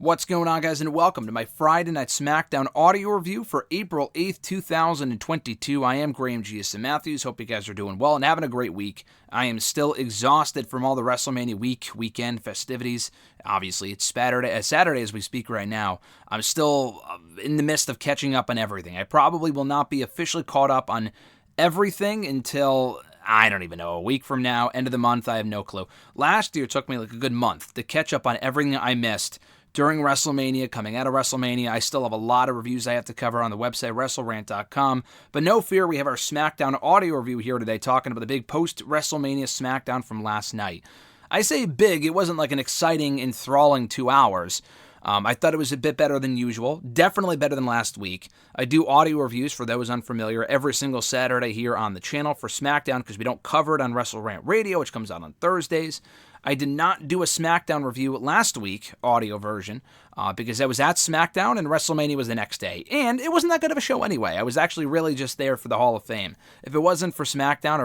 What's going on, guys, and welcome to my Friday Night Smackdown audio review for April 8th, 2022. I am Graham G.S. Matthews. Hope you guys are doing well and having a great week. I am still exhausted from all the WrestleMania weekend festivities. Obviously, it's Saturday as we speak right now. I'm still in the midst of catching up on everything. I probably will not be officially caught up on everything until, I don't even know, a week from now, end of the month. I have no clue. Last year, it took me like a good month to catch up on everything I missed during WrestleMania, coming out of WrestleMania. I still have a lot of reviews I have to cover on the website, WrestleRant.com. But no fear, we have our SmackDown audio review here today, talking about the big post-WrestleMania SmackDown from last night. I say big, it wasn't like an exciting, enthralling 2 hours. I thought it was a bit better than usual, definitely better than last week. I do audio reviews, for those unfamiliar, every single Saturday here on the channel for SmackDown, because we don't cover it on WrestleRant Radio, which comes out on Thursdays. I did not do a SmackDown review last week, audio version, because I was at SmackDown and WrestleMania was the next day. And it wasn't that good of a show anyway. I was actually really just there for the Hall of Fame. If it wasn't for SmackDown,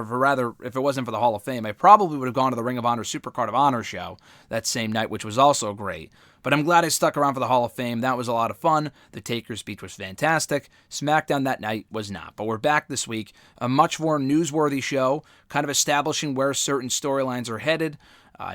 if it wasn't for the Hall of Fame, I probably would have gone to the Ring of Honor Supercard of Honor show that same night, which was also great. But I'm glad I stuck around for the Hall of Fame. That was a lot of fun. The Taker speech was fantastic. SmackDown that night was not. But we're back this week. A much more newsworthy show, kind of establishing where certain storylines are headed.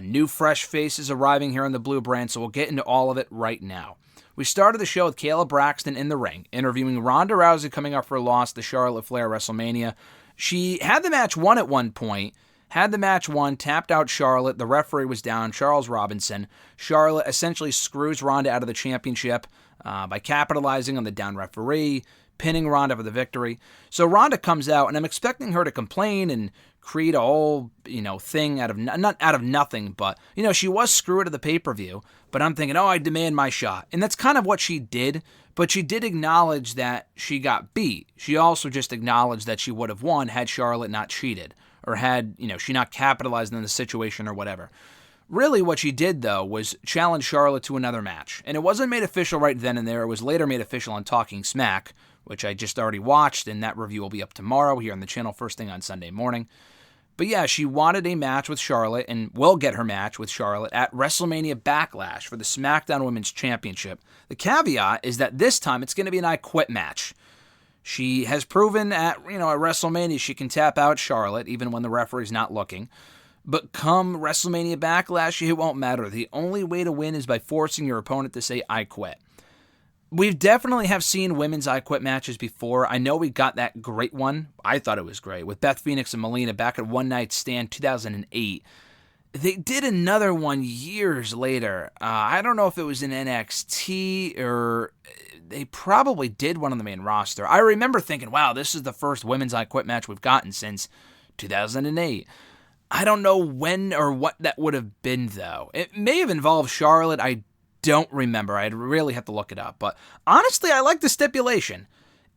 New fresh faces arriving here on the Blue brand, so we'll get into all of it right now. We started the show with Kayla Braxton in the ring, interviewing Ronda Rousey coming up for a loss to Charlotte Flair WrestleMania. She had the match won at one point, tapped out Charlotte. The referee was down, Charles Robinson. Charlotte essentially screws Ronda out of the championship by capitalizing on the down referee, pinning Ronda for the victory. So Ronda comes out, and I'm expecting her to complain and create a whole, thing not out of nothing, but, she was screwed at the pay-per-view, but I'm thinking, I demand my shot. And that's kind of what she did, but she did acknowledge that she got beat. She also just acknowledged that she would have won had Charlotte not cheated, or had, she not capitalized on the situation or whatever. Really, what she did, though, was challenge Charlotte to another match. And it wasn't made official right then and there. It was later made official on Talking Smack, which I just already watched, and that review will be up tomorrow here on the channel first thing on Sunday morning. But yeah, she wanted a match with Charlotte, and will get her match with Charlotte at WrestleMania Backlash for the SmackDown Women's Championship. The caveat is that this time it's going to be an I Quit match. She has proven at WrestleMania she can tap out Charlotte, even when the referee's not looking. But come WrestleMania Backlash, it won't matter. The only way to win is by forcing your opponent to say, I quit. We've definitely have seen women's I Quit matches before. I know we got that great one. I thought it was great, with Beth Phoenix and Melina back at One Night Stand 2008. They did another one years later. I don't know if it was in NXT or they probably did one on the main roster. I remember thinking, wow, this is the first women's I Quit match we've gotten since 2008. I don't know when or what that would have been, though. It may have involved Charlotte. I don't remember. I'd really have to look it up. But honestly, I like the stipulation.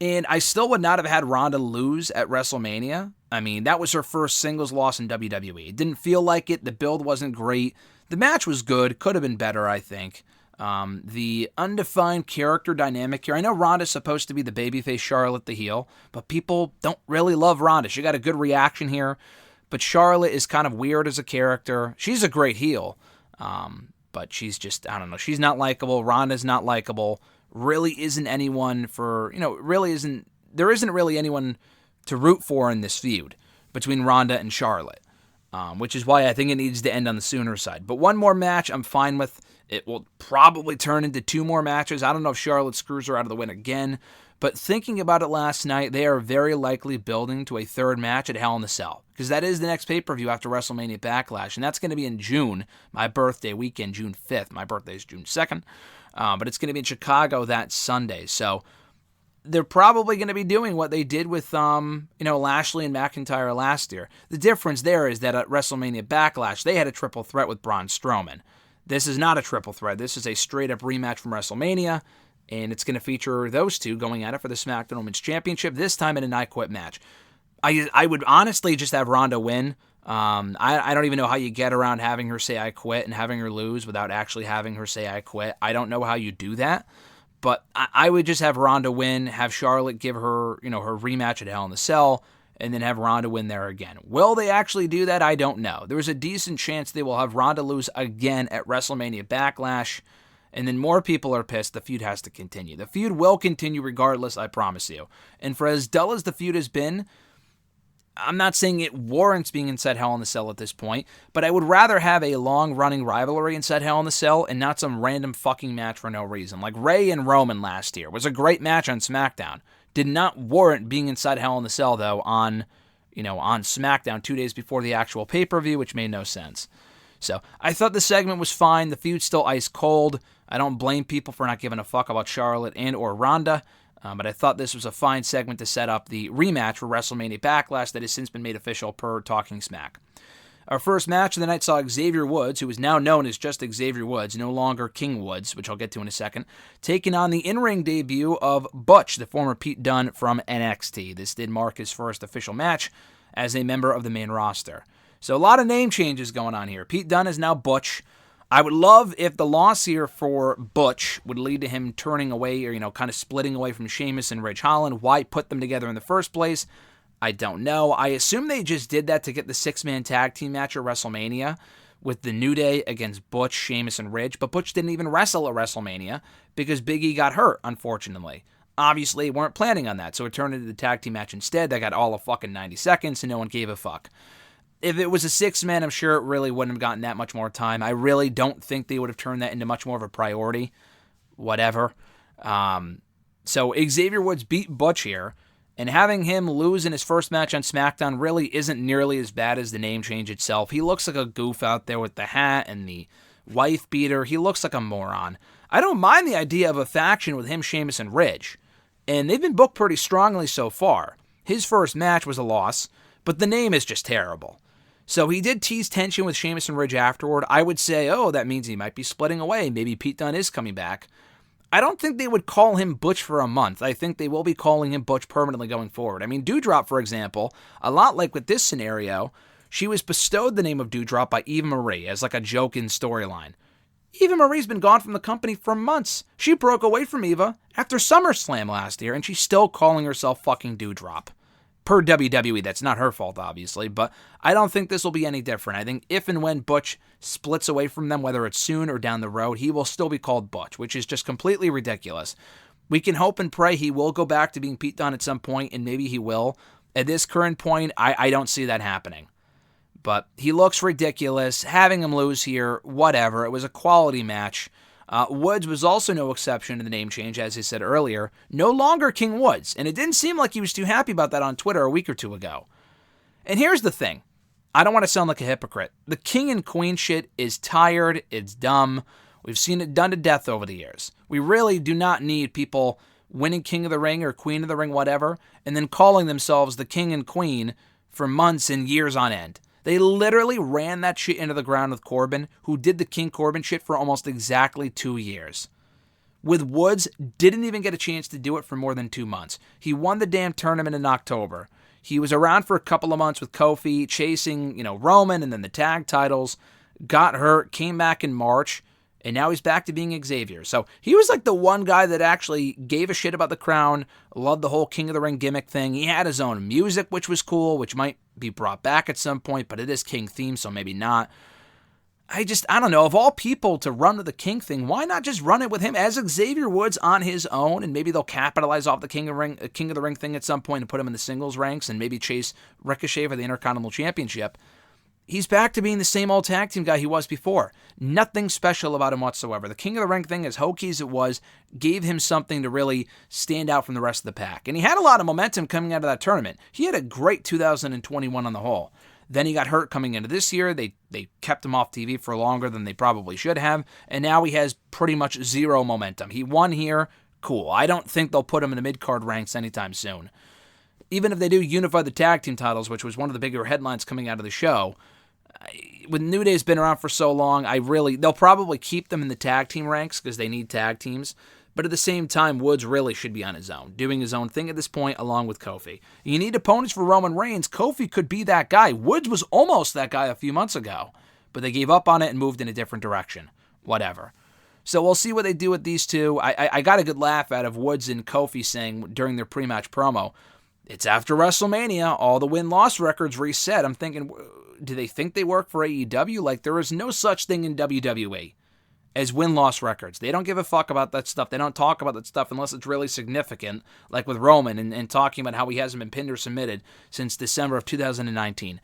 And I still would not have had Ronda lose at WrestleMania. I mean, that was her first singles loss in WWE. It didn't feel like it. The build wasn't great. The match was good. Could have been better, I think. The undefined character dynamic here. I know Ronda's supposed to be the babyface, Charlotte the heel. But people don't really love Ronda. She got a good reaction here. But Charlotte is kind of weird as a character. She's a great heel. But she's just, I don't know, she's not likable. Ronda's not likable. Really isn't anyone there isn't really anyone to root for in this feud between Ronda and Charlotte, which is why I think it needs to end on the sooner side. But one more match I'm fine with. It will probably turn into 2 more matches. I don't know if Charlotte screws her out of the win again, but thinking about it last night, they are very likely building to a 3rd match at Hell in a Cell, because that is the next pay-per-view after WrestleMania Backlash, and that's going to be in June, my birthday weekend, June 5th. My birthday is June 2nd, but it's going to be in Chicago that Sunday, so they're probably going to be doing what they did with Lashley and McIntyre last year. The difference there is that at WrestleMania Backlash, they had a triple threat with Braun Strowman. This is not a triple threat. This is a straight-up rematch from WrestleMania, and it's going to feature those two going at it for the SmackDown Women's Championship, this time in an I Quit match. I would honestly just have Ronda win. I don't even know how you get around having her say I quit and having her lose without actually having her say I quit. I don't know how you do that, but I would just have Ronda win, have Charlotte give her, her rematch at Hell in a Cell, and then have Ronda win there again. Will they actually do that? I don't know. There's a decent chance they will have Ronda lose again at WrestleMania Backlash, and then more people are pissed, the feud has to continue. The feud will continue regardless, I promise you. And for as dull as the feud has been, I'm not saying it warrants being inside Hell in the Cell at this point, but I would rather have a long-running rivalry inside Hell in the Cell and not some random fucking match for no reason. Like Rey and Roman last year was a great match on SmackDown. Did not warrant being inside Hell in the Cell, though, on SmackDown 2 days before the actual pay-per-view, which made no sense. So I thought the segment was fine. The feud's still ice cold. I don't blame people for not giving a fuck about Charlotte and or Ronda, but I thought this was a fine segment to set up the rematch for WrestleMania Backlash that has since been made official per Talking Smack. Our first match of the night saw Xavier Woods, who is now known as just Xavier Woods, no longer King Woods, which I'll get to in a second, taking on the in-ring debut of Butch, the former Pete Dunne from NXT. This did mark his first official match as a member of the main roster. So a lot of name changes going on here. Pete Dunne is now Butch. I would love if the loss here for Butch would lead to him turning away or, kind of splitting away from Sheamus and Ridge Holland. Why put them together in the first place? I don't know. I assume they just did that to get the six-man tag team match at WrestleMania with the New Day against Butch, Sheamus, and Ridge. But Butch didn't even wrestle at WrestleMania because Big E got hurt, unfortunately. Obviously, weren't planning on that, so it turned into the tag team match instead. That got all of fucking 90 seconds, and no one gave a fuck. If it was a six-man, I'm sure it really wouldn't have gotten that much more time. I really don't think they would have turned that into much more of a priority. Whatever. So Xavier Woods beat Butch here, and having him lose in his first match on SmackDown really isn't nearly as bad as the name change itself. He looks like a goof out there with the hat and the wife beater. He looks like a moron. I don't mind the idea of a faction with him, Sheamus, and Ridge, and they've been booked pretty strongly so far. His first match was a loss, but the name is just terrible. So he did tease tension with Sheamus and Ridge afterward. I would say, that means he might be splitting away. Maybe Pete Dunne is coming back. I don't think they would call him Butch for a month. I think they will be calling him Butch permanently going forward. I mean, Doudrop, for example, a lot like with this scenario, she was bestowed the name of Doudrop by Eva Marie as like a joke in storyline. Eva Marie's been gone from the company for months. She broke away from Eva after SummerSlam last year, and she's still calling herself fucking Doudrop. Per WWE, that's not her fault, obviously, but I don't think this will be any different. I think if and when Butch splits away from them, whether it's soon or down the road, he will still be called Butch, which is just completely ridiculous. We can hope and pray he will go back to being Pete Dunne at some point, and maybe he will. At this current point, I don't see that happening. But he looks ridiculous. Having him lose here, whatever. It was a quality match. Woods was also no exception to the name change, as I said earlier. No longer King Woods, and it didn't seem like he was too happy about that on Twitter a week or two ago. And here's the thing. I don't want to sound like a hypocrite. The king and queen shit is tired, it's dumb. We've seen it done to death over the years. We really do not need people winning King of the Ring or Queen of the Ring, whatever, and then calling themselves the king and queen for months and years on end. They literally ran that shit into the ground with Corbin, who did the King Corbin shit for almost exactly 2 years. With Woods, didn't even get a chance to do it for more than 2 months. He won the damn tournament in October. He was around for a couple of months with Kofi, chasing, Roman and then the tag titles, got hurt, came back in March, and now he's back to being Xavier. So he was like the one guy that actually gave a shit about the crown, loved the whole King of the Ring gimmick thing. He had his own music, which was cool, which might be brought back at some point, but it is King theme, so maybe not. I don't know, of all people to run with the King thing, why not just run it with him as Xavier Woods on his own, and maybe they'll capitalize off the King of the Ring thing at some point and put him in the singles ranks and maybe chase Ricochet for the Intercontinental Championship. He's back to being the same old tag team guy he was before. Nothing special about him whatsoever. The King of the Ring thing, as hokey as it was, gave him something to really stand out from the rest of the pack. And he had a lot of momentum coming out of that tournament. He had a great 2021 on the whole. Then he got hurt coming into this year. They kept him off TV for longer than they probably should have. And now he has pretty much zero momentum. He won here. Cool. I don't think they'll put him in the mid-card ranks anytime soon. Even if they do unify the tag team titles, which was one of the bigger headlines coming out of the show, with New Day's been around for so long, they'll probably keep them in the tag team ranks because they need tag teams. But at the same time, Woods really should be on his own, doing his own thing at this point along with Kofi. You need opponents for Roman Reigns. Kofi could be that guy. Woods was almost that guy a few months ago, but they gave up on it and moved in a different direction. Whatever. So we'll see what they do with these two. I got a good laugh out of Woods and Kofi saying during their pre-match promo, it's after WrestleMania, all the win-loss records reset. I'm thinking, do they think they work for AEW? Like, there is no such thing in WWE. as win-loss records. They don't give a fuck about that stuff. They don't talk about that stuff unless it's really significant, like with Roman and talking about how he hasn't been pinned or submitted since December of 2019.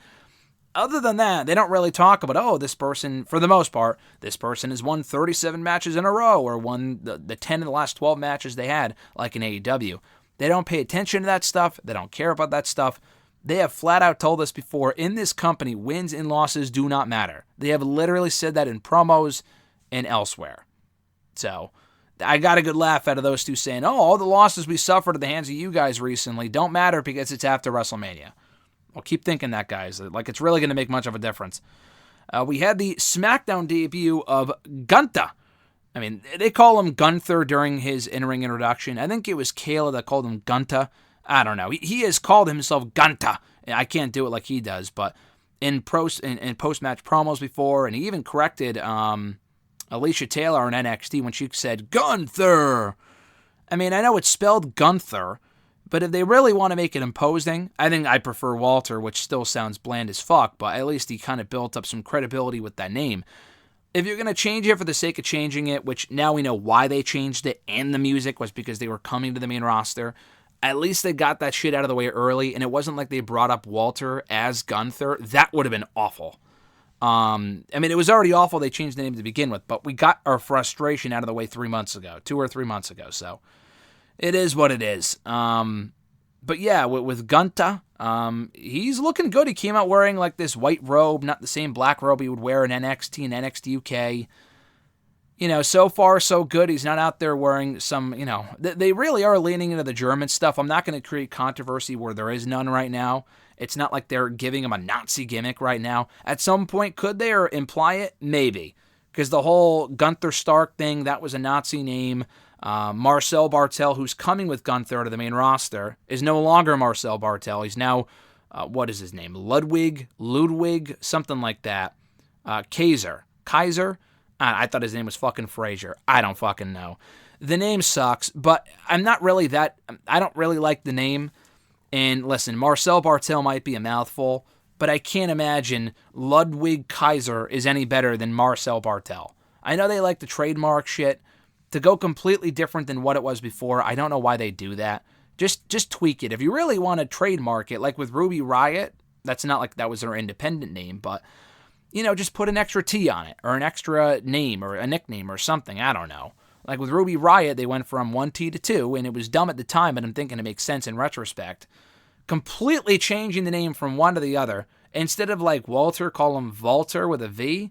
Other than that, they don't really talk about, oh, this person, for the most part, this person has won 37 matches in a row or won the 10 of the last 12 matches they had, like in AEW. They don't pay attention to that stuff. They don't care about that stuff. They have flat out told us before, in this company, wins and losses do not matter. They have literally said that in promos and elsewhere. So, I got a good laugh out of those two saying, oh, all the losses we suffered at the hands of you guys recently don't matter because it's after WrestleMania. Well, keep thinking that, guys. Like, it's really going to make much of a difference. We had the SmackDown debut of Gunther. I mean, they call him Gunther during his in-ring introduction. I think it was Kayla that called him Gunther. I don't know. He has called himself Gunther. I can't do it like he does, but in post-match promos before, and he even corrected Alicia Taylor on NXT when she said, Gunther! I mean, I know it's spelled Gunther, but if they really want to make it imposing, I think I prefer Walter, which still sounds bland as fuck, but at least he kind of built up some credibility with that name. If you're going to change it for the sake of changing it, which now we know why they changed it, and the music was because they were coming to the main roster, at least they got that shit out of the way early, and it wasn't like they brought up Walter as Gunther. That would have been awful. I mean, it was already awful they changed the name to begin with, but we got our frustration out of the way 2 or 3 months ago, so it is what it is. But yeah, with Gunther, he's looking good. He came out wearing like this white robe, not the same black robe he would wear in NXT and NXT UK. You know, so far so good. He's not out there wearing some, you know, they really are leaning into the German stuff. I'm not going to create controversy where there is none right now. It's not like they're giving him a Nazi gimmick right now. At some point, could they or imply it? Maybe. Because the whole Gunther Stark thing, that was a Nazi name. Marcel Barthel, who's coming with Gunther to the main roster, is no longer Marcel Barthel. He's now, what is his name? Ludwig, something like that. Kaiser. I thought his name was fucking Frazier. I don't fucking know. The name sucks, but I don't really like the name. And listen, Marcel Barthel might be a mouthful, but I can't imagine Ludwig Kaiser is any better than Marcel Barthel. I know they like to trademark shit. To go completely different than what it was before, I don't know why they do that. Just tweak it. If you really want to trademark it, like with Ruby Riott, that's not like that was her independent name, but, you know, just put an extra T on it, or an extra name, or a nickname, or something. I don't know. Like with Ruby Riott, they went from 1 T to 2, and it was dumb at the time, but I'm thinking it makes sense in retrospect. Completely changing the name from one to the other. Instead of like Walter, call him Walter with a V.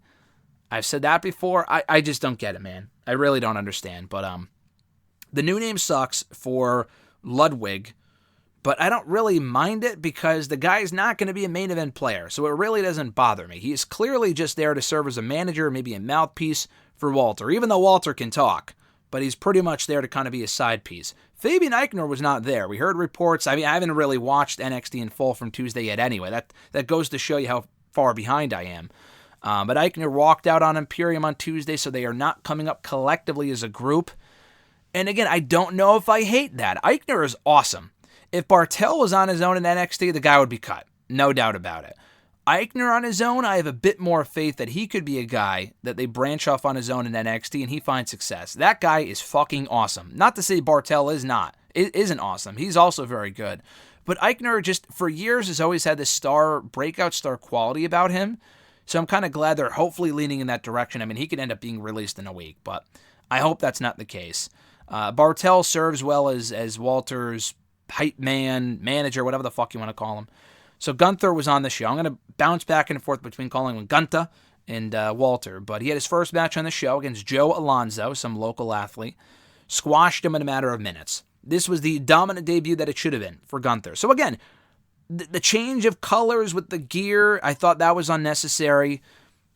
I've said that before. I just don't get it, man. I really don't understand. But the new name sucks for Ludwig, but I don't really mind it because the guy's not going to be a main event player, so it really doesn't bother me. He is clearly just there to serve as a manager, maybe a mouthpiece for Walter, even though Walter can talk, but he's pretty much there to kind of be a side piece. Fabian Eichner was not there. We heard reports. I mean, I haven't really watched NXT in full from Tuesday yet anyway. That goes to show you how far behind I am. But Eichner walked out on Imperium on Tuesday, so they are not coming up collectively as a group. And again, I don't know if I hate that. Eichner is awesome. If Barthel was on his own in NXT, the guy would be cut. No doubt about it. Eichner on his own, I have a bit more faith that he could be a guy that they branch off on his own in NXT and he finds success. That guy is fucking awesome. Not to say Barthel isn't awesome. He's also very good. But Eichner just, for years, has always had this breakout star quality about him. So I'm kind of glad they're hopefully leaning in that direction. I mean, he could end up being released in a week, but I hope that's not the case. Barthel serves well as Walter's hype man, manager, whatever the fuck you want to call him. So Gunther was on the show. I'm going to bounce back and forth between calling him Gunther and Walter, but he had his first match on the show against Joe Alonzo, some local athlete. Squashed him in a matter of minutes. This was the dominant debut that it should have been for Gunther. So again, the change of colors with the gear, I thought that was unnecessary.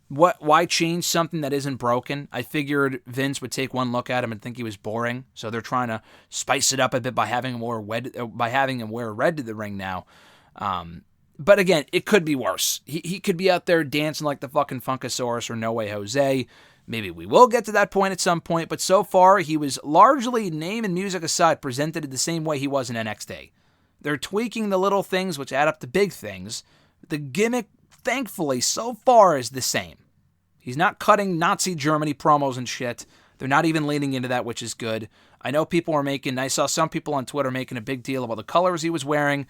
Why change something that isn't broken? I figured Vince would take one look at him and think he was boring, so they're trying to spice it up a bit by having him wear red to the ring now. But again, it could be worse. He could be out there dancing like the fucking Funkasaurus or No Way Jose. Maybe we will get to that point at some point, but so far he was largely, name and music aside, presented the same way he was in NXT. They're tweaking the little things which add up to big things. The gimmick, thankfully, so far is the same. He's not cutting Nazi Germany promos and shit. They're not even leaning into that, which is good. I know people are I saw some people on Twitter making a big deal about the colors he was wearing.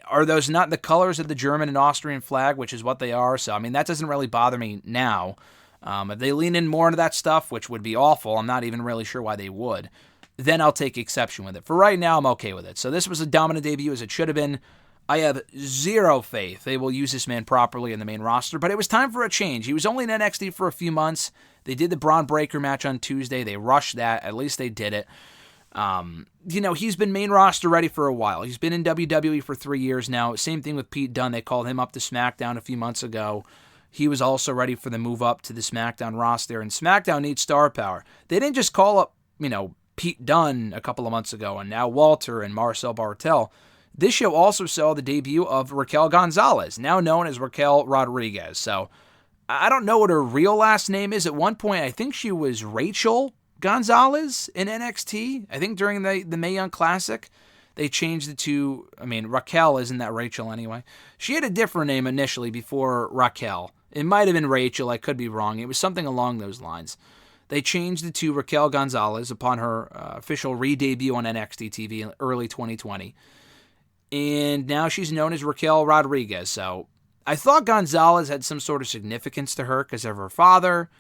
Are those not the colors of the German and Austrian flag, which is what they are? So, I mean, that doesn't really bother me now. If they lean in more into that stuff, which would be awful, I'm not even really sure why they would, then I'll take exception with it. For right now, I'm okay with it. So this was a dominant debut as it should have been. I have zero faith they will use this man properly in the main roster, but it was time for a change. He was only in NXT for a few months. They did the Braun Breaker match on Tuesday. They rushed that. At least they did it. He's been main roster ready for a while. He's been in WWE for 3 years now. Same thing with Pete Dunne. They called him up to SmackDown a few months ago. He was also ready for the move up to the SmackDown roster, and SmackDown needs star power. They didn't just call up, Pete Dunne a couple of months ago, and now Walter and Marcel Barthel. This show also saw the debut of Raquel Gonzalez, now known as Raquel Rodriguez. So, I don't know what her real last name is. At one point, I think she was Rachel Gonzalez in NXT. I think during the Mae Young Classic, they changed it to, Raquel isn't that Rachel anyway. She had a different name initially before Raquel. It might have been Rachel, I could be wrong. It was something along those lines. They changed it to Raquel Gonzalez upon her official re-debut on NXT TV in early 2020. And now she's known as Raquel Rodriguez. So I thought Gonzalez had some sort of significance to her because of her father.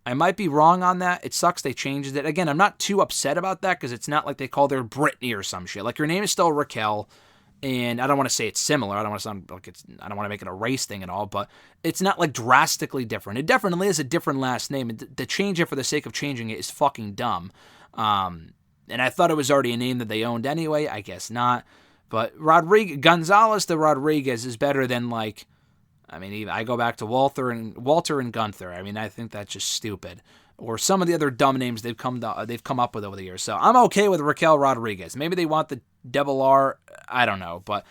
I might be wrong on that. It sucks they changed it. Again, I'm not too upset about that because it's not like they called her Brittany or some shit. Like, her name is still Raquel, and I don't want to say it's similar. I don't want to sound like I don't want to make it a race thing and all, but it's not like drastically different. It definitely is a different last name, and to change it for the sake of changing it is fucking dumb. And I thought it was already a name that they owned anyway. I guess not. But Gonzalez to Rodriguez is better than, like, I go back to Walter and Gunther. I think that's just stupid. Or some of the other dumb names they've come up with over the years. So I'm okay with Raquel Rodriguez. Maybe they want the double R. I don't know. But,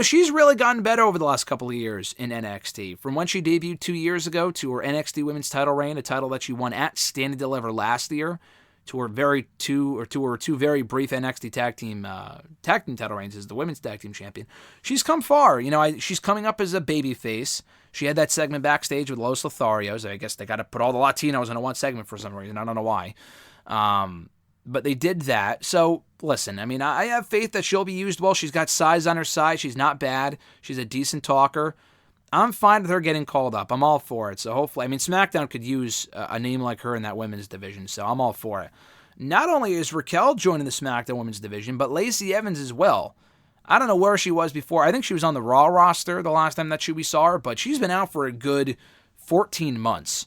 she's really gotten better over the last couple of years in NXT. From when she debuted 2 years ago to her NXT Women's title reign, a title that she won at Stand and Deliver last year, to her two very brief NXT tag team title reigns as the women's tag team champion. She's come far. She's coming up as a babyface. She had that segment backstage with Los Lotharios. I guess they got to put all the Latinos into one segment for some reason. I don't know why. But they did that. So, listen, I have faith that she'll be used well. She's got size on her side. She's not bad. She's a decent talker. I'm fine with her getting called up. I'm all for it. So hopefully, SmackDown could use a name like her in that women's division, so I'm all for it. Not only is Raquel joining the SmackDown women's division, but Lacey Evans as well. I don't know where she was before. I think she was on the Raw roster the last time that we saw her, but she's been out for a good 14 months.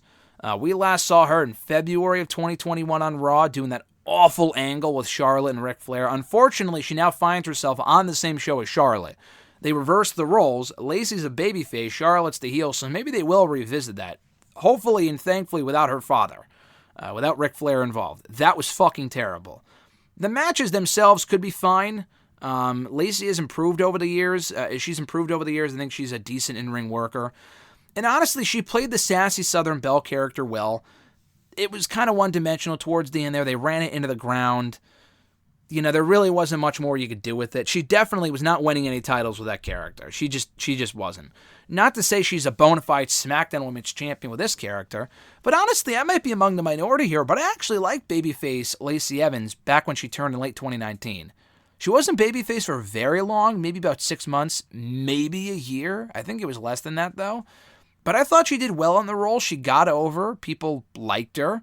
We last saw her in February of 2021 on Raw doing that awful angle with Charlotte and Ric Flair. Unfortunately, she now finds herself on the same show as Charlotte. They reversed the roles. Lacey's a babyface, Charlotte's the heel, so maybe they will revisit that. Hopefully and thankfully without her father, without Ric Flair involved. That was fucking terrible. The matches themselves could be fine. Lacey has improved over the years. I think she's a decent in-ring worker. And honestly, she played the sassy Southern Belle character well. It was kind of one-dimensional towards the end there. They ran it into the ground. There really wasn't much more you could do with it. She definitely was not winning any titles with that character. She just wasn't. Not to say she's a bona fide SmackDown Women's Champion with this character, but honestly, I might be among the minority here, but I actually liked babyface Lacey Evans back when she turned in late 2019. She wasn't babyface for very long, maybe about 6 months, maybe a year. I think it was less than that, though. But I thought she did well in the role. She got over. People liked her.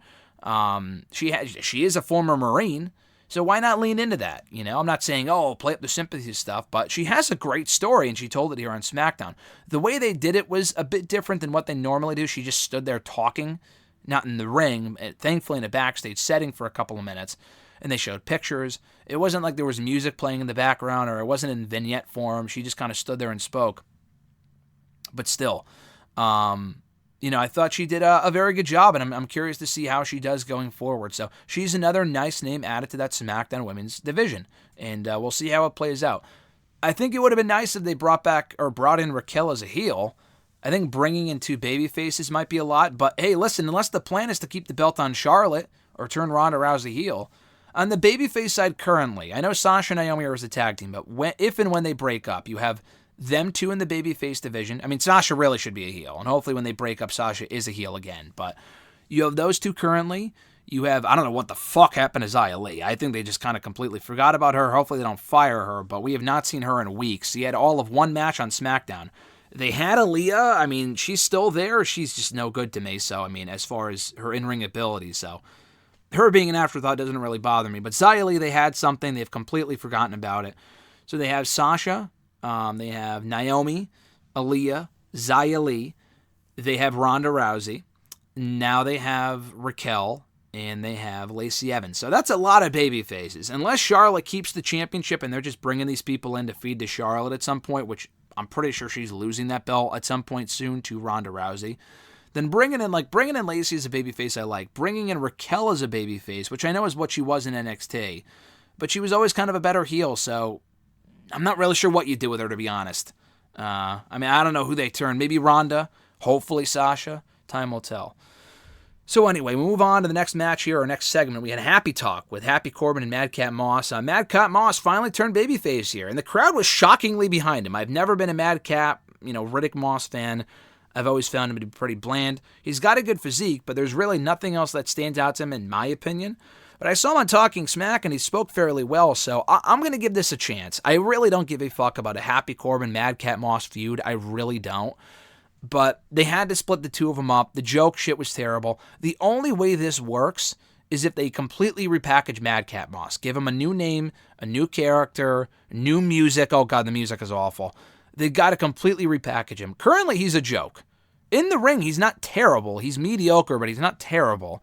She is a former Marine. So why not lean into that? I'm not saying, play up the sympathy stuff, but she has a great story, and she told it here on SmackDown. The way they did it was a bit different than what they normally do. She just stood there talking, not in the ring, thankfully in a backstage setting for a couple of minutes, and they showed pictures. It wasn't like there was music playing in the background, or it wasn't in vignette form. She just kind of stood there and spoke. But still, I thought she did a very good job, and I'm curious to see how she does going forward. So she's another nice name added to that SmackDown Women's division, and we'll see how it plays out. I think it would have been nice if they brought in Raquel as a heel. I think bringing in two baby faces might be a lot, but hey, listen, unless the plan is to keep the belt on Charlotte or turn Ronda Rousey heel, on the babyface side currently, I know Sasha and Naomi are as a tag team, but if and when they break up, you have them two in the babyface division. I mean, Sasha really should be a heel, and hopefully when they break up, Sasha is a heel again. But you have those two currently. You have, I don't know what the fuck happened to Xia Li. I think they just kind of completely forgot about her. Hopefully they don't fire her, but we have not seen her in weeks. She had all of one match on SmackDown. They had Aaliyah. I mean, she's still there. She's just no good to me. So, I mean, as far as her in-ring ability, so her being an afterthought doesn't really bother me. But Xia Li, they had something. They've completely forgotten about it. So they have Sasha. They have Naomi, Aaliyah, Xia Li. They have Ronda Rousey. Now they have Raquel. And they have Lacey Evans. So that's a lot of baby faces. Unless Charlotte keeps the championship and they're just bringing these people in to feed to Charlotte at some point, which I'm pretty sure she's losing that belt at some point soon to Ronda Rousey, then bringing in Lacey as a babyface I like. Bringing in Raquel as a babyface, which I know is what she was in NXT, but she was always kind of a better heel, so I'm not really sure what you do with her, to be honest. I mean, I don't know who they turn. Maybe Ronda, hopefully Sasha. Time will tell. So anyway, we move on to the next match here, our next segment. We had a Happy Talk with Happy Corbin and Madcap Moss. Madcap Moss finally turned babyface here, and the crowd was shockingly behind him. I've never been a Madcap, Riddick Moss fan. I've always found him to be pretty bland. He's got a good physique, but there's really nothing else that stands out to him, in my opinion. But I saw him on Talking Smack, and he spoke fairly well, so I'm going to give this a chance. I really don't give a fuck about a Happy Corbin, Madcap Moss feud. I really don't. But they had to split the two of them up. The joke shit was terrible. The only way this works is if they completely repackage Madcap Moss. Give him a new name, a new character, new music. Oh, God, the music is awful. They've got to completely repackage him. Currently, he's a joke. In the ring, he's not terrible. He's mediocre, but he's not terrible.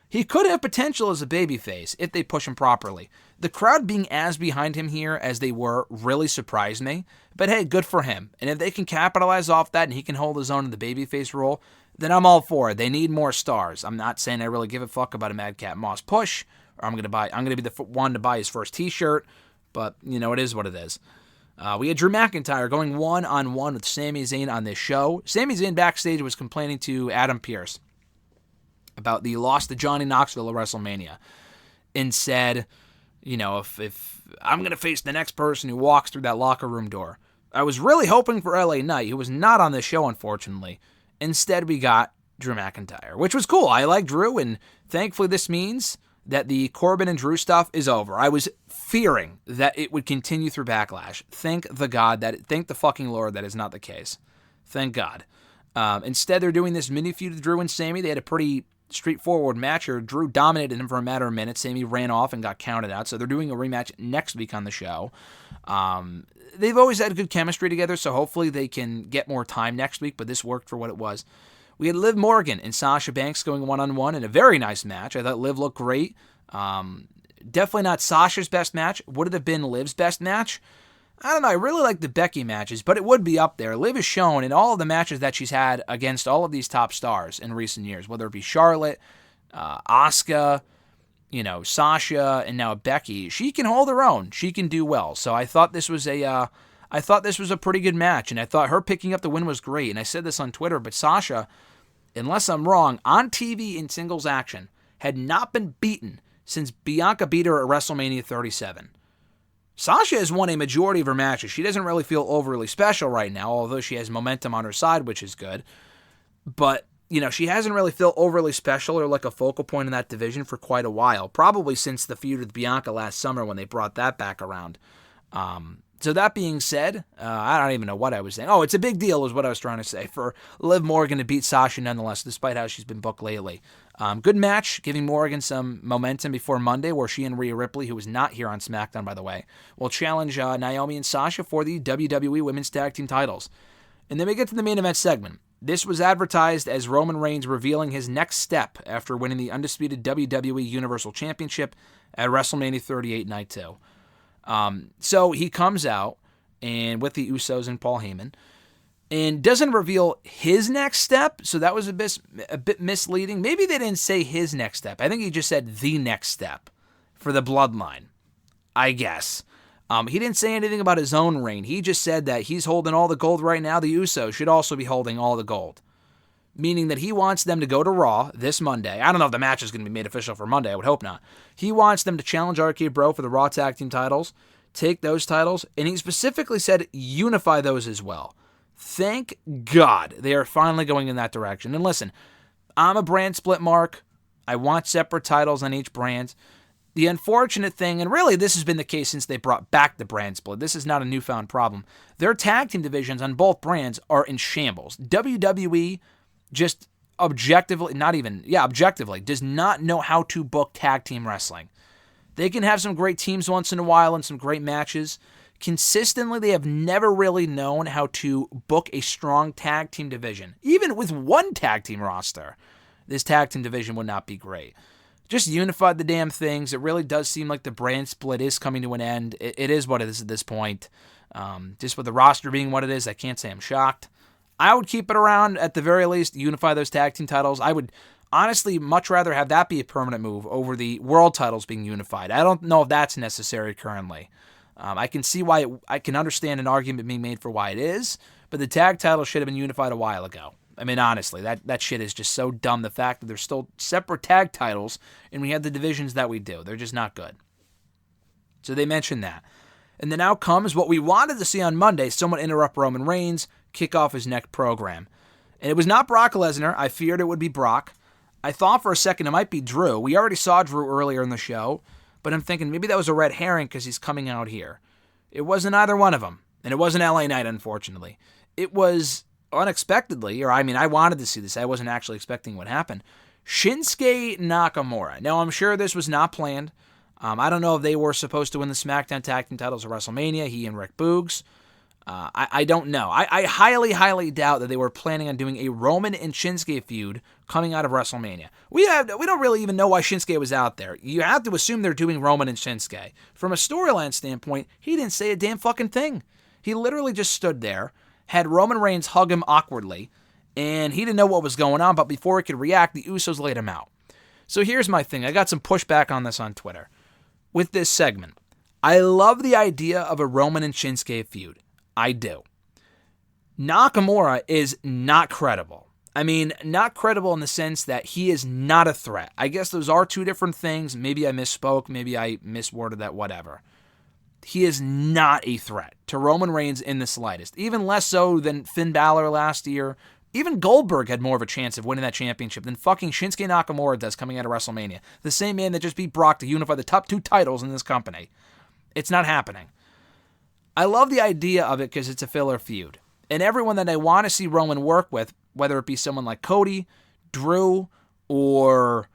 He could have potential as a babyface if they push him properly. The crowd being as behind him here as they were really surprised me. But hey, good for him. And if they can capitalize off that and he can hold his own in the babyface role, then I'm all for it. They need more stars. I'm not saying I really give a fuck about a Madcap Moss push, or I'm gonna be the one to buy his first T-shirt. But it is what it is. We had Drew McIntyre going one-on-one with Sami Zayn on this show. Sami Zayn backstage was complaining to Adam Pearce about the loss to Johnny Knoxville at WrestleMania, and said, if I'm going to face the next person who walks through that locker room door. I was really hoping for LA Knight, who was not on the show, unfortunately. Instead, we got Drew McIntyre, which was cool. I like Drew, and thankfully this means that the Corbin and Drew stuff is over. I was fearing that it would continue through Backlash. Thank the fucking Lord that is not the case. Thank God. Instead, they're doing this mini feud with Drew and Sami. They had a pretty straightforward match here. Drew dominated him for a matter of minutes. Sami ran off and got counted out. So they're doing a rematch next week on the show. They've always had good chemistry together, so hopefully they can get more time next week, but this worked for what it was. We had Liv Morgan and Sasha Banks going one-on-one in a very nice match. I thought Liv looked great. Definitely not Sasha's best match. Would it have been Liv's best match? I don't know. I really like the Becky matches, but it would be up there. Liv has shown in all of the matches that she's had against all of these top stars in recent years, whether it be Charlotte, Asuka, Sasha, and now Becky, she can hold her own. She can do well. So I thought this was a pretty good match, and I thought her picking up the win was great. And I said this on Twitter, but Sasha, unless I'm wrong, on TV in singles action, had not been beaten since Bianca beat her at WrestleMania 37. Sasha has won a majority of her matches. She doesn't really feel overly special right now, although she has momentum on her side, which is good. But, she hasn't really felt overly special or like a focal point in that division for quite a while. Probably since the feud with Bianca last summer when they brought that back around. So that being said, I don't even know what I was saying. Oh, it's a big deal is what I was trying to say for Liv Morgan to beat Sasha nonetheless, despite how she's been booked lately. Good match, giving Morgan some momentum before Monday, where she and Rhea Ripley, who was not here on SmackDown, by the way, will challenge Naomi and Sasha for the WWE Women's Tag Team titles. And then we get to the main event segment. This was advertised as Roman Reigns revealing his next step after winning the undisputed WWE Universal Championship at WrestleMania 38 Night 2. So he comes out and with the Usos and Paul Heyman and doesn't reveal his next step. So that was a bit misleading. Maybe they didn't say his next step. I think he just said the next step for the bloodline, I guess. He didn't say anything about his own reign. He just said that he's holding all the gold right now. The Usos should also be holding all the gold. Meaning that he wants them to go to Raw this Monday. I don't know if the match is going to be made official for Monday. I would hope not. He wants them to challenge RK Bro for the Raw Tag Team titles, take those titles, and he specifically said unify those as well. Thank God they are finally going in that direction. And listen, I'm a brand split mark. I want separate titles on each brand. The unfortunate thing, and really this has been the case since they brought back the brand split, this is not a newfound problem, their tag team divisions on both brands are in shambles. WWE just objectively does not know how to book tag team wrestling. They can have some great teams once in a while and some great matches. Consistently, they have never really known how to book a strong tag team division. Even with one tag team roster, this tag team division would not be great. Just unify the damn things. It really does seem like the brand split is coming to an end. It is what it is at this point. Just with the roster being what it is, I can't say I'm shocked. I would keep it around, at the very least, unify those tag team titles. I would honestly much rather have that be a permanent move over the world titles being unified. I don't know if that's necessary currently. I can see why I can understand an argument being made for why it is, but the tag title should have been unified a while ago. I mean, honestly, that shit is just so dumb. The fact that there's still separate tag titles and we have the divisions that we do. They're just not good. So they mentioned that. And then out comes what we wanted to see on Monday, someone interrupt Roman Reigns, kick off his next program. And it was not Brock Lesnar. I feared it would be Brock. I thought for a second it might be Drew. We already saw Drew earlier in the show, but I'm thinking maybe that was a red herring because he's coming out here. It wasn't either one of them. And it wasn't LA Knight, unfortunately. It was unexpectedly, I wanted to see this. I wasn't actually expecting what happened. Shinsuke Nakamura. Now, I'm sure this was not planned. I don't know if they were supposed to win the SmackDown Tag Team titles at WrestleMania, he and Rick Boogs. I don't know. I highly, highly doubt that they were planning on doing a Roman and Shinsuke feud coming out of WrestleMania. We don't really even know why Shinsuke was out there. You have to assume they're doing Roman and Shinsuke. From a storyline standpoint, he didn't say a damn fucking thing. He literally just stood there, had Roman Reigns hug him awkwardly, and he didn't know what was going on, but before he could react, the Usos laid him out. So here's my thing. I got some pushback on this on Twitter. With this segment, I love the idea of a Roman and Shinsuke feud. I do. Nakamura is not credible. I mean, not credible in the sense that he is not a threat. I guess those are two different things. Maybe I misspoke. Maybe I misworded that, whatever. He is not a threat to Roman Reigns in the slightest. Even less so than Finn Balor last year. Even Goldberg had more of a chance of winning that championship than fucking Shinsuke Nakamura does coming out of WrestleMania. The same man that just beat Brock to unify the top two titles in this company. It's not happening. I love the idea of it because it's a filler feud. And everyone that I want to see Roman work with, whether it be someone like Cody, Drew, or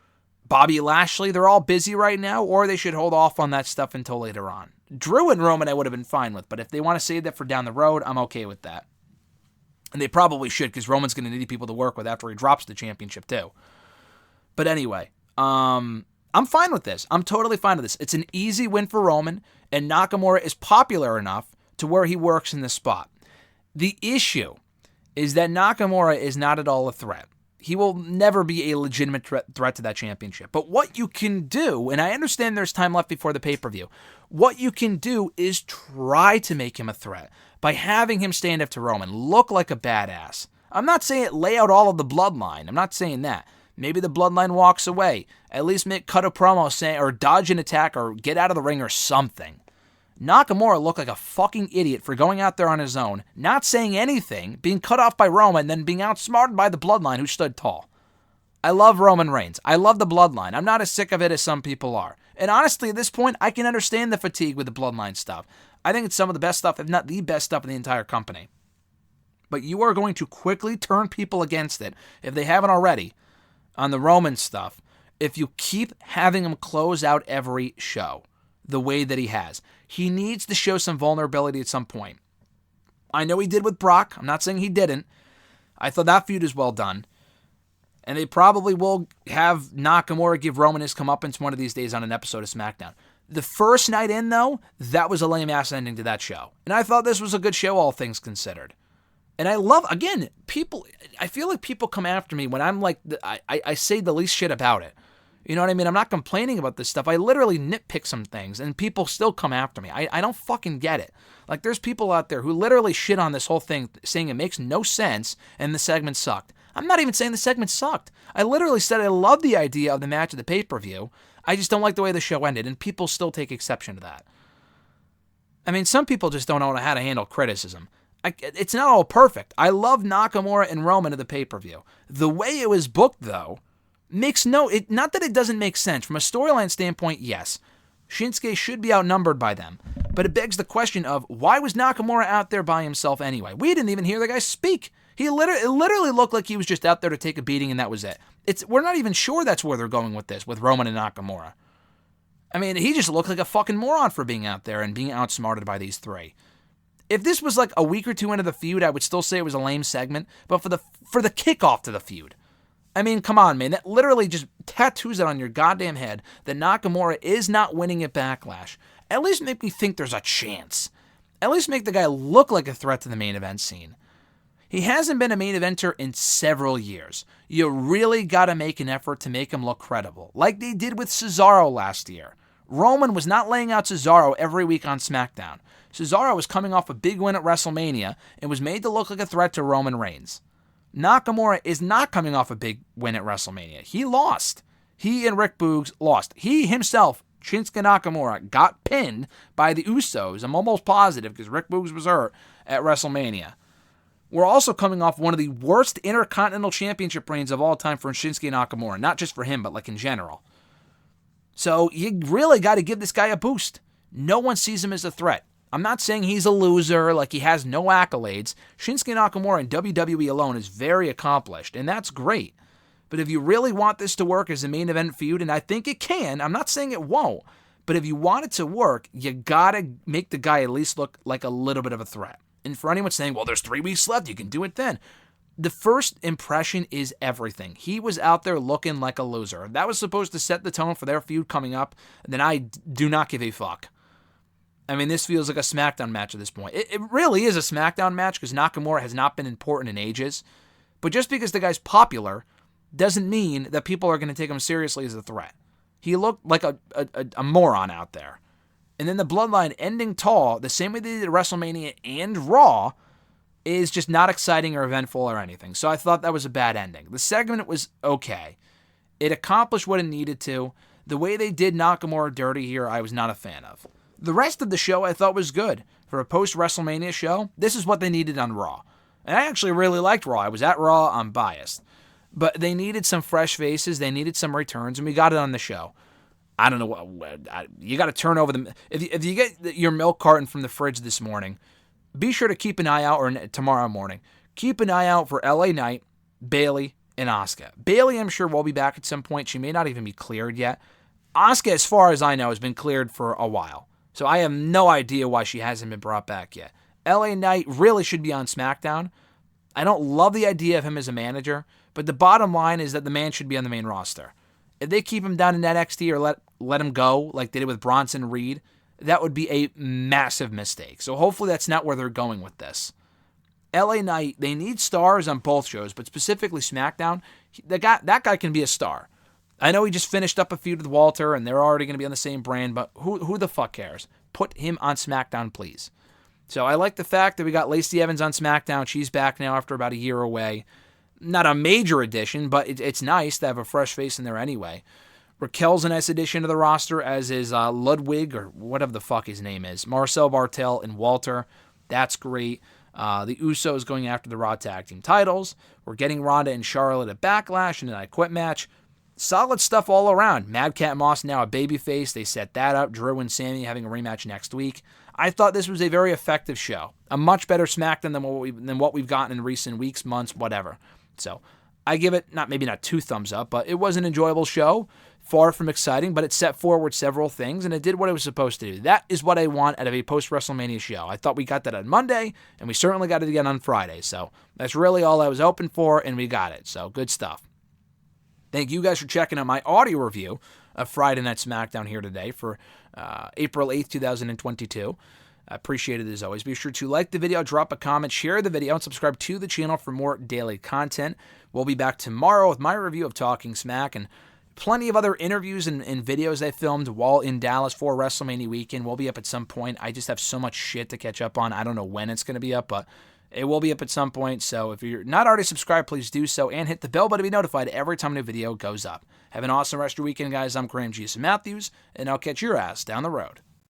Bobby Lashley, they're all busy right now, or they should hold off on that stuff until later on. Drew and Roman I would have been fine with, but if they want to save that for down the road, I'm okay with that. And they probably should, because Roman's going to need people to work with after he drops the championship too. But anyway, I'm fine with this. I'm totally fine with this. It's an easy win for Roman, and Nakamura is popular enough to where he works in this spot. The issue is that Nakamura is not at all a threat. He will never be a legitimate threat to that championship. But what you can do, and I understand there's time left before the pay-per-view, what you can do is try to make him a threat by having him stand up to Roman, look like a badass. I'm not saying lay out all of the bloodline. I'm not saying that. Maybe the bloodline walks away. At least cut a promo saying, or dodge an attack, or get out of the ring or something. Nakamura looked like a fucking idiot for going out there on his own, not saying anything, being cut off by Roman, and then being outsmarted by the bloodline who stood tall. I love Roman Reigns. I love the bloodline. I'm not as sick of it as some people are. And honestly, at this point, I can understand the fatigue with the bloodline stuff. I think it's some of the best stuff, if not the best stuff in the entire company. But you are going to quickly turn people against it, if they haven't already, on the Roman stuff, if you keep having him close out every show the way that he has. He needs to show some vulnerability at some point. I know he did with Brock. I'm not saying he didn't. I thought that feud is well done. And they probably will have Nakamura give Roman his comeuppance one of these days on an episode of SmackDown. The first night in, though, that was a lame-ass ending to that show. And I thought this was a good show, all things considered. And I love, again, I feel like people come after me when I'm like, I say the least shit about it. You know what I mean? I'm not complaining about this stuff. I literally nitpick some things, and people still come after me. I don't fucking get it. Like, there's people out there who literally shit on this whole thing, saying it makes no sense, and the segment sucked. I'm not even saying the segment sucked. I literally said I love the idea of the match at the pay-per-view. I just don't like the way the show ended, and people still take exception to that. I mean, some people just don't know how to handle criticism. It's not all perfect. I love Nakamura and Roman at the pay-per-view. The way it was booked, though, makes not that it doesn't make sense. From a storyline standpoint, yes. Shinsuke should be outnumbered by them. But it begs the question of, why was Nakamura out there by himself anyway? We didn't even hear the guy speak. It literally looked like he was just out there to take a beating and that was it. We're not even sure that's where they're going with this, with Roman and Nakamura. I mean, he just looked like a fucking moron for being out there and being outsmarted by these three. If this was like a week or two into the feud, I would still say it was a lame segment, but for the kickoff to the feud, I mean, come on, man. That literally just tattoos it on your goddamn head that Nakamura is not winning at Backlash. At least make me think there's a chance. At least make the guy look like a threat to the main event scene. He hasn't been a main eventer in several years. You really got to make an effort to make him look credible, like they did with Cesaro last year. Roman was not laying out Cesaro every week on SmackDown. Cesaro was coming off a big win at WrestleMania and was made to look like a threat to Roman Reigns. Nakamura is not coming off a big win at WrestleMania. He lost. He and Rick Boogs lost. He himself, Shinsuke Nakamura, got pinned by the Usos. I'm almost positive because Rick Boogs was hurt at WrestleMania. We're also coming off one of the worst Intercontinental Championship reigns of all time for Shinsuke Nakamura. Not just for him, but like in general. So you really got to give this guy a boost. No one sees him as a threat. I'm not saying he's a loser, like he has no accolades. Shinsuke Nakamura in WWE alone is very accomplished, and that's great. But if you really want this to work as a main event feud, and I think it can, I'm not saying it won't, but if you want it to work, you got to make the guy at least look like a little bit of a threat. And for anyone saying, well, there's 3 weeks left, you can do it then. The first impression is everything. He was out there looking like a loser. That was supposed to set the tone for their feud coming up, and then I do not give a fuck. I mean, this feels like a SmackDown match at this point. It really is a SmackDown match because Nakamura has not been important in ages. But just because the guy's popular doesn't mean that people are going to take him seriously as a threat. He looked like a moron out there. And then the Bloodline ending tall, the same way they did at WrestleMania and Raw, is just not exciting or eventful or anything. So I thought that was a bad ending. The segment was okay. It accomplished what it needed to. The way they did Nakamura dirty here, I was not a fan of. The rest of the show I thought was good. For a post-WrestleMania show, this is what they needed on Raw. And I actually really liked Raw. I was at Raw, I'm biased. But they needed some fresh faces, they needed some returns, and we got it on the show. I don't know what you got to turn over the. If you get your milk carton from the fridge this morning, be sure to keep an eye out, or tomorrow morning, keep an eye out for LA Knight, Bayley, and Asuka. Bayley, I'm sure, will be back at some point. She may not even be cleared yet. Asuka, as far as I know, has been cleared for a while. So I have no idea why she hasn't been brought back yet. LA Knight really should be on SmackDown. I don't love the idea of him as a manager, but the bottom line is that the man should be on the main roster. If they keep him down in NXT or let him go like they did with Bronson Reed, that would be a massive mistake. So hopefully that's not where they're going with this. LA Knight, they need stars on both shows, but specifically SmackDown, that guy can be a star. I know he just finished up a feud with Walter, and they're already going to be on the same brand, but who the fuck cares? Put him on SmackDown, please. So I like the fact that we got Lacey Evans on SmackDown. She's back now after about a year away. Not a major addition, but it's nice to have a fresh face in there anyway. Raquel's a nice addition to the roster, as is Ludwig, or whatever the fuck his name is. Marcel Barthel and Walter. That's great. The Usos going after the Raw Tag Team titles. We're getting Ronda and Charlotte at Backlash in an I Quit match. Solid stuff all around. Madcap Moss now a babyface. They set that up. Drew and Sami having a rematch next week. I thought this was a very effective show. A much better SmackDown than what we've gotten in recent weeks, months, whatever. So I give it maybe not 2 thumbs up, but it was an enjoyable show. Far from exciting, but it set forward several things, and it did what it was supposed to do. That is what I want out of a post-WrestleMania show. I thought we got that on Monday, and we certainly got it again on Friday. So that's really all I was hoping for, and we got it. So good stuff. Thank you guys for checking out my audio review of Friday Night Smackdown here today for April 8th, 2022. I appreciate it as always. Be sure to like the video, drop a comment, share the video, and subscribe to the channel for more daily content. We'll be back tomorrow with my review of Talking Smack and plenty of other interviews and videos I filmed while in Dallas for WrestleMania weekend. We'll be up at some point. I just have so much shit to catch up on. I don't know when it's going to be up, but it will be up at some point. So if you're not already subscribed, please do so and hit the bell button to be notified every time a new video goes up. Have an awesome rest of your weekend, guys. I'm Graham G. Matthews, and I'll catch your ass down the road.